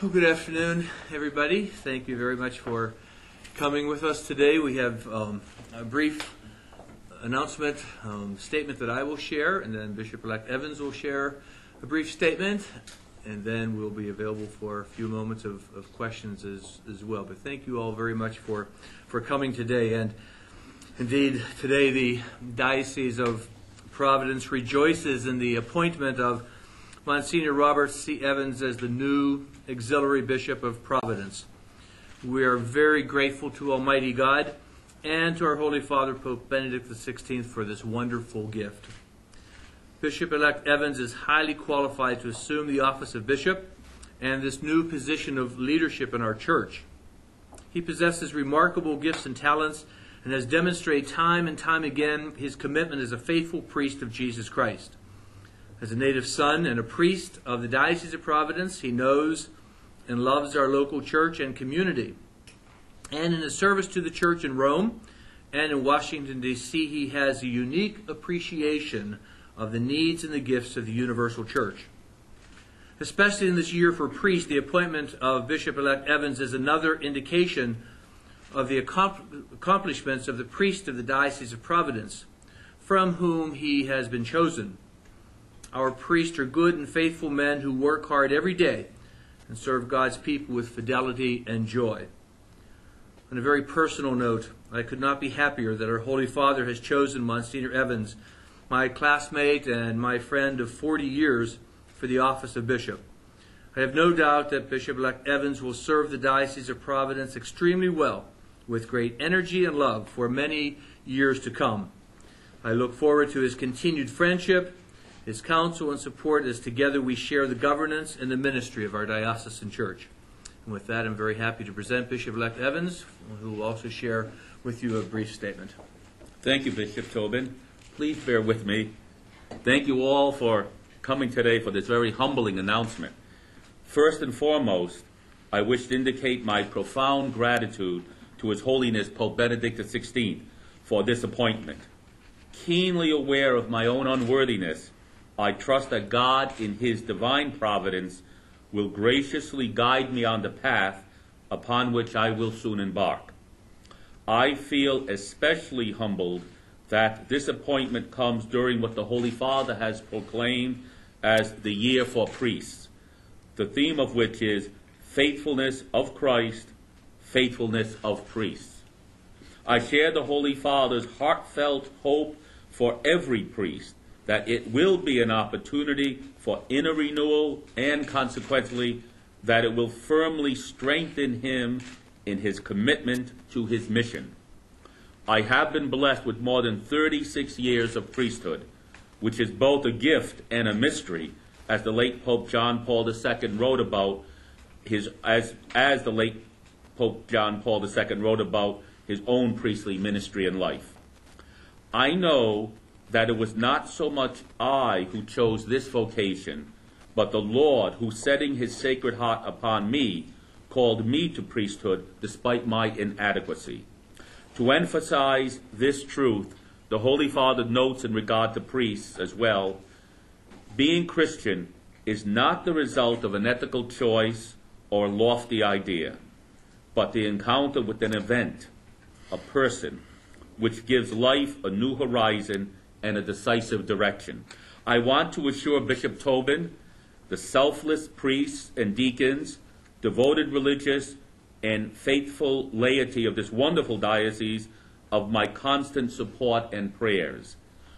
Well, good afternoon, everybody. Thank you very much for coming with us today. We have a brief announcement, statement that I will share, and then Bishop-elect Evans will share a brief statement, and then we'll be available for a few moments of questions as well. But thank you all very much for coming today. And indeed, today the Diocese of Providence rejoices in the appointment of Monsignor Robert C. Evans as the new Auxiliary Bishop of Providence. We are very grateful to Almighty God and to our Holy Father, Pope Benedict XVI, for this wonderful gift. Bishop-elect Evans is highly qualified to assume the office of bishop and this new position of leadership in our church. He possesses remarkable gifts and talents and has demonstrated time and time again his commitment as a faithful priest of Jesus Christ. As a native son and a priest of the Diocese of Providence, he knows and loves our local church and community. And in his service to the church in Rome and in Washington, D.C., he has a unique appreciation of the needs and the gifts of the universal church. Especially in this year for priests, the appointment of Bishop-elect Evans is another indication of the accomplishments of the priest of the Diocese of Providence, from whom he has been chosen. Our priests are good and faithful men who work hard every day and serve God's people with fidelity and joy. On a very personal note, I could not be happier that our Holy Father has chosen Monsignor Evans, my classmate and my friend of 40 years, for the office of bishop. I have no doubt that Bishop-elect Evans will serve the Diocese of Providence extremely well, with great energy and love for many years to come. I look forward to his continued friendship, his counsel and support as together we share the governance and the ministry of our diocesan church. And with that, I'm very happy to present Bishop-elect Evans, who will also share with you a brief statement. Thank you, Bishop Tobin. Please bear with me. Thank you all for coming today for this very humbling announcement. First and foremost, I wish to indicate my profound gratitude to His Holiness Pope Benedict XVI for this appointment. Keenly aware of my own unworthiness, I trust that God, in His divine providence, will graciously guide me on the path upon which I will soon embark. I feel especially humbled that this appointment comes during what the Holy Father has proclaimed as the year for priests, the theme of which is faithfulness of Christ, faithfulness of priests. I share the Holy Father's heartfelt hope for every priest that it will be an opportunity for inner renewal, and consequently that it will firmly strengthen him in his commitment to his mission. I have been blessed with more than 36 years of priesthood, which is both a gift and a mystery, as the late Pope John Paul II wrote about his own priestly ministry and life. I know that it was not so much I who chose this vocation, but the Lord who, setting His sacred heart upon me, called me to priesthood despite my inadequacy. To emphasize this truth, the Holy Father notes in regard to priests as well, being Christian is not the result of an ethical choice or lofty idea, but the encounter with an event, a person, which gives life a new horizon and a decisive direction. I want to assure Bishop Tobin, the selfless priests and deacons, devoted religious, and faithful laity of this wonderful diocese of my constant support and prayers,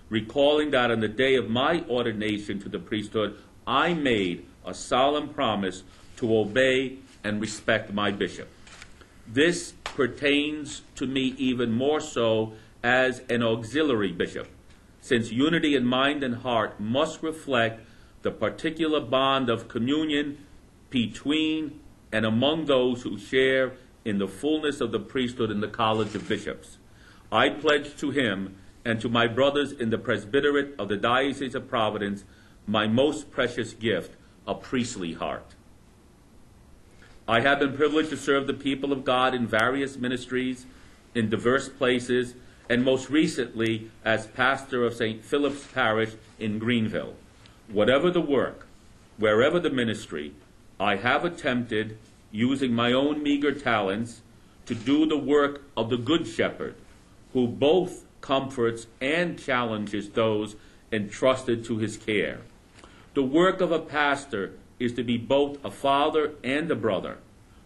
recalling that on the day of my ordination to the priesthood, I made a solemn promise to obey and respect my bishop. This pertains to me even more so as an auxiliary bishop, since unity in mind and heart must reflect the particular bond of communion between and among those who share in the fullness of the priesthood in the College of Bishops. I pledge to him and to my brothers in the Presbyterate of the Diocese of Providence my most precious gift, a priestly heart. I have been privileged to serve the people of God in various ministries in diverse places, and most recently as pastor of St. Philip's Parish in Greenville. Whatever the work, wherever the ministry, I have attempted, using my own meager talents, to do the work of the Good Shepherd, who both comforts and challenges those entrusted to his care. The work of a pastor is to be both a father and a brother,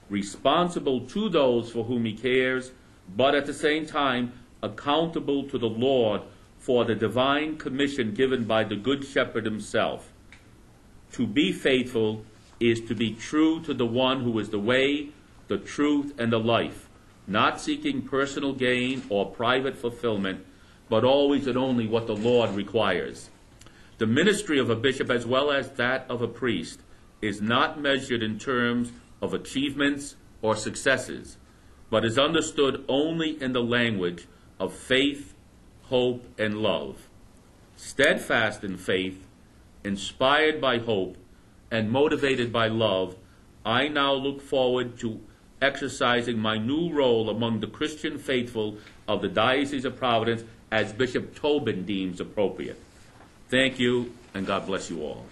responsible to those for whom he cares, but at the same time accountable to the Lord for the divine commission given by the Good Shepherd himself. To be faithful is to be true to the one who is the way, the truth, and the life, not seeking personal gain or private fulfillment, but always and only what the Lord requires. The ministry of a bishop, as well as that of a priest, is not measured in terms of achievements or successes, but is understood only in the language of faith, hope, and love. Steadfast in faith, inspired by hope, and motivated by love, I now look forward to exercising my new role among the Christian faithful of the Diocese of Providence as Bishop Tobin deems appropriate. Thank you, and God bless you all.